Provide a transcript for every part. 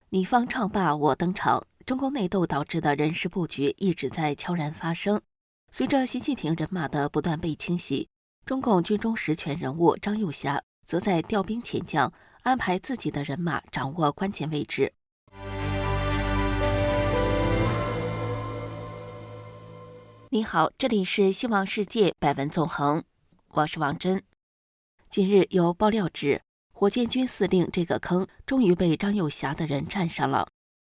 你方唱罢我登场，中共内斗导致的人事布局一直在悄然发生。随着习近平人马的不断被清洗，中共军中实权人物张又侠则在调兵遣将，安排自己的人马掌握关键位置。你好，这里是希望世界百闻纵横，我是王真。近日有爆料指，火箭军司令这个坑终于被张又侠的人占上了。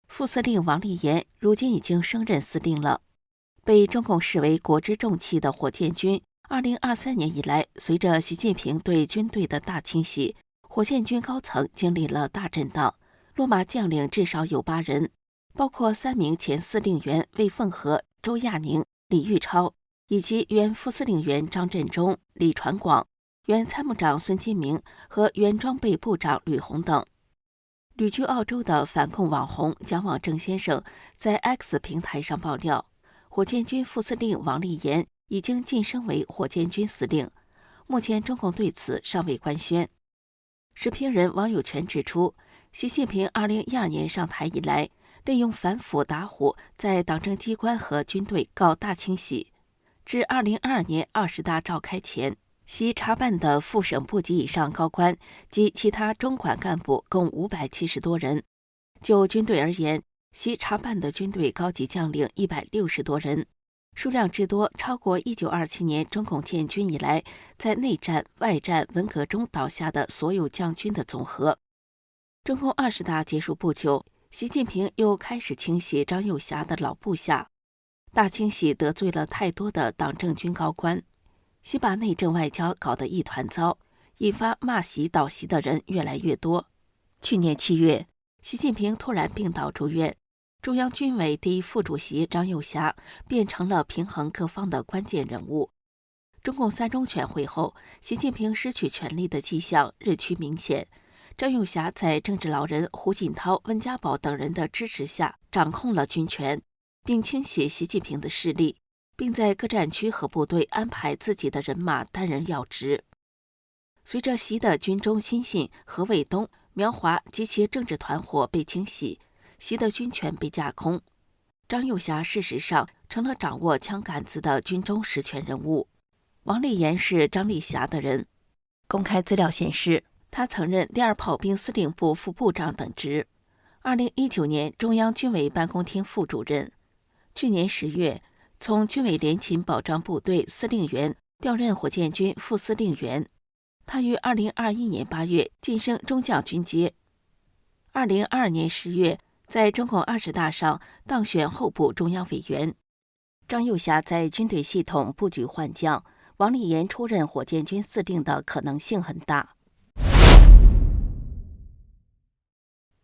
副司令王立言如今已经升任司令了。被中共视为国之重器的火箭军，2023年以来，随着习近平对军队的大清洗，火箭军高层经历了大震荡，落马将领至少有8人，包括3名前司令员魏凤和、周亚宁、李玉超，以及原副司令员张振中、李传广、原参谋长孙金明和原装备部长吕红等。旅居澳洲的反共网红蒋网正先生在 X 平台上爆料，火箭军副司令王立言已经晋升为火箭军司令，目前中共对此尚未官宣。时评人王友全指出，习近平2012年上台以来，利用反腐打虎，在党政机关和军队搞大清洗。至2022年20大召开前，习查办的副省部级以上高官及其他中管干部共570多人。就军队而言，习查办的军队高级将领160多人，数量之多超过1927年中共建军以来在内战、外战、文革中倒下的所有将军的总和。中共20大结束不久，习近平又开始清洗张又侠的老部下，大清洗得罪了太多的党政军高官。习把内政外交搞得一团糟，引发骂习倒习的人越来越多。去年7月，习近平突然病倒住院，中央军委第一副主席张又侠变成了平衡各方的关键人物。中共3中全会后，习近平失去权力的迹象日趋明显。张又侠在政治老人胡锦涛、温家宝等人的支持下掌控了军权，并清洗习近平的势力，并在各战区和部队安排自己的人马担任要职。随着习的军中亲信何卫东、苗华及其政治团伙被清洗，习的军权被架空，张又侠事实上成了掌握枪杆子的军中实权人物。王立言是张立侠的人，公开资料显示，他曾任第2炮兵司令部副部长等职，2019年中央军委办公厅副主任，去年10月从军委联勤保障部队司令员调任火箭军副司令员。他于2021年8月晋升中将军阶。2022年10月，在中共20大上当选候补中央委员。张又侠在军队系统布局换将，王立言出任火箭军司令的可能性很大。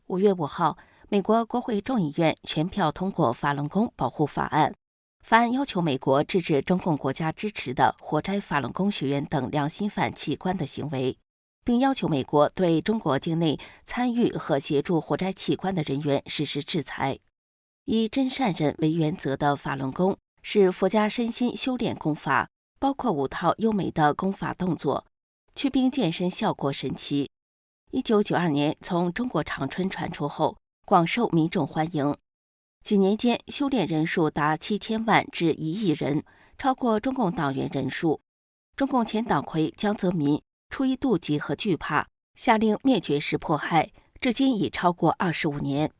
5月5号，美国国会众议院全票通过法轮功保护法案。法案要求美国制止中共国家支持的火摘法轮功学员等良心犯器官的行为，并要求美国对中国境内参与和协助火摘器官的人员实施制裁。以真善忍为原则的法轮功是佛家身心修炼功法，包括5套优美的功法动作，祛病健身效果神奇。1992年从中国长春传出后，广受民众欢迎。几年间，修炼人数达7000万至1亿人，超过中共党员人数。中共前党魁江泽民出于妒忌和惧怕，下令灭绝式迫害，至今已超过25年。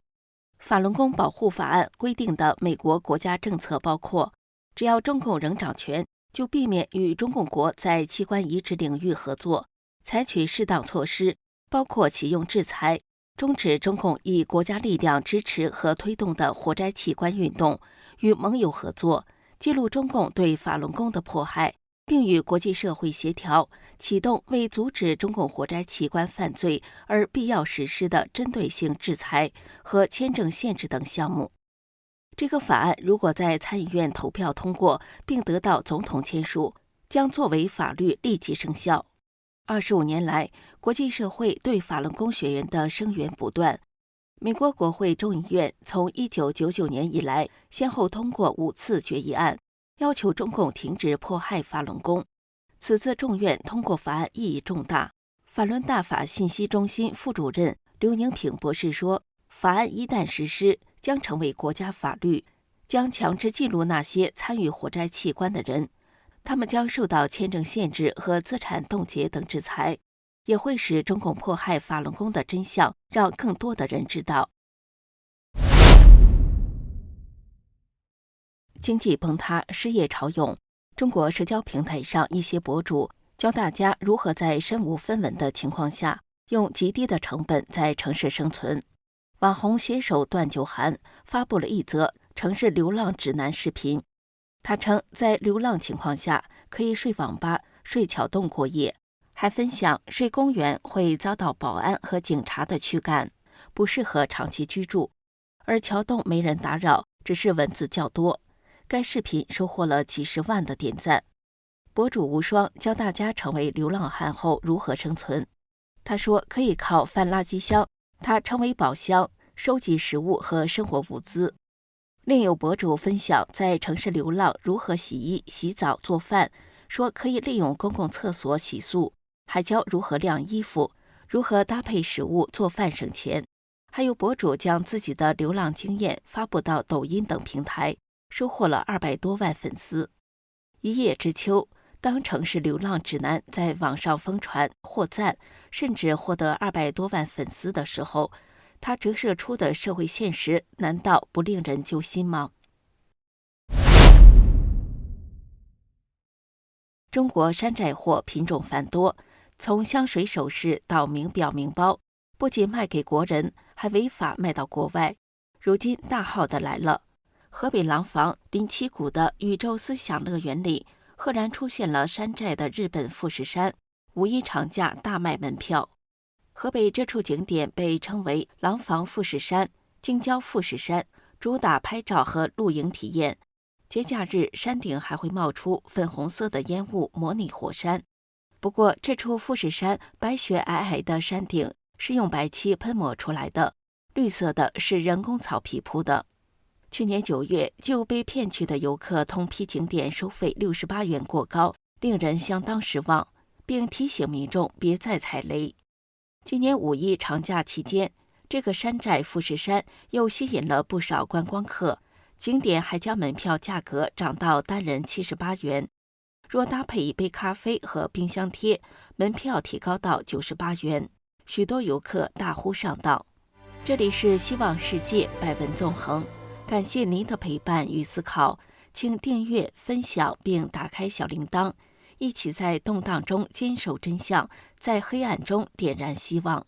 法轮功保护法案规定的美国国家政策包括，只要中共仍掌权，就避免与中共国在器官移植领域合作，采取适当措施，包括启用制裁，终止中共以国家力量支持和推动的火摘器官运动，与盟友合作，记录中共对法轮功的迫害，并与国际社会协调，启动为阻止中共火摘器官犯罪而必要实施的针对性制裁和签证限制等项目。这个法案如果在参议院投票通过，并得到总统签署，将作为法律立即生效。25年来，国际社会对法轮功学员的声援不断。美国国会众议院从1999年以来，先后通过5次决议案，要求中共停止迫害法轮功。此次众院通过法案意义重大。法轮大法信息中心副主任刘宁平博士说，法案一旦实施，将成为国家法律，将强制记录那些参与火灾器官的人，他们将受到签证限制和资产冻结等制裁，也会使中共迫害法轮功的真相让更多的人知道。经济崩塌，失业潮涌，中国社交平台上一些博主教大家如何在身无分文的情况下，用极低的成本在城市生存。网红写手段九涵发布了一则城市流浪指南视频。他称，在流浪情况下可以睡网吧、睡桥洞过夜，还分享睡公园会遭到保安和警察的驱赶，不适合长期居住。而桥洞没人打扰，只是蚊子较多。该视频收获了几十万的点赞。博主无双教大家成为流浪汉后如何生存。他说可以靠翻垃圾箱，他称为宝箱，收集食物和生活物资。另有博主分享在城市流浪如何洗衣、洗澡、做饭，说可以利用公共厕所洗漱，还教如何晾衣服，如何搭配食物做饭省钱。还有博主将自己的流浪经验发布到抖音等平台，收获了200多万粉丝。一叶知秋，当城市流浪指南在网上疯传、获赞，甚至获得200多万粉丝的时候，它折射出的社会现实难道不令人揪心吗？中国山寨货品种繁多，从香水首饰到名表名包，不仅卖给国人，还违法卖到国外。如今大号的来了，河北廊坊临七谷的宇宙思想乐园里，赫然出现了山寨的日本富士山，五一长假大卖门票。河北这处景点被称为廊坊富士山、京郊富士山，主打拍照和露营体验。节假日山顶还会冒出粉红色的烟雾，模拟火山。不过这处富士山白雪皑皑的山顶是用白漆喷抹出来的，绿色的是人工草皮铺的。去年9月就被骗去的游客通批景点收费68元过高，令人相当失望，并提醒民众别再踩雷。今年五一长假期间，这个山寨富士山又吸引了不少观光客，景点还将门票价格涨到单人78元。若搭配一杯咖啡和冰箱贴，门票提高到98元，许多游客大呼上当。这里是希望世界百闻纵横，感谢您的陪伴与思考，请订阅、分享并打开小铃铛，一起在动荡中坚守真相，在黑暗中点燃希望。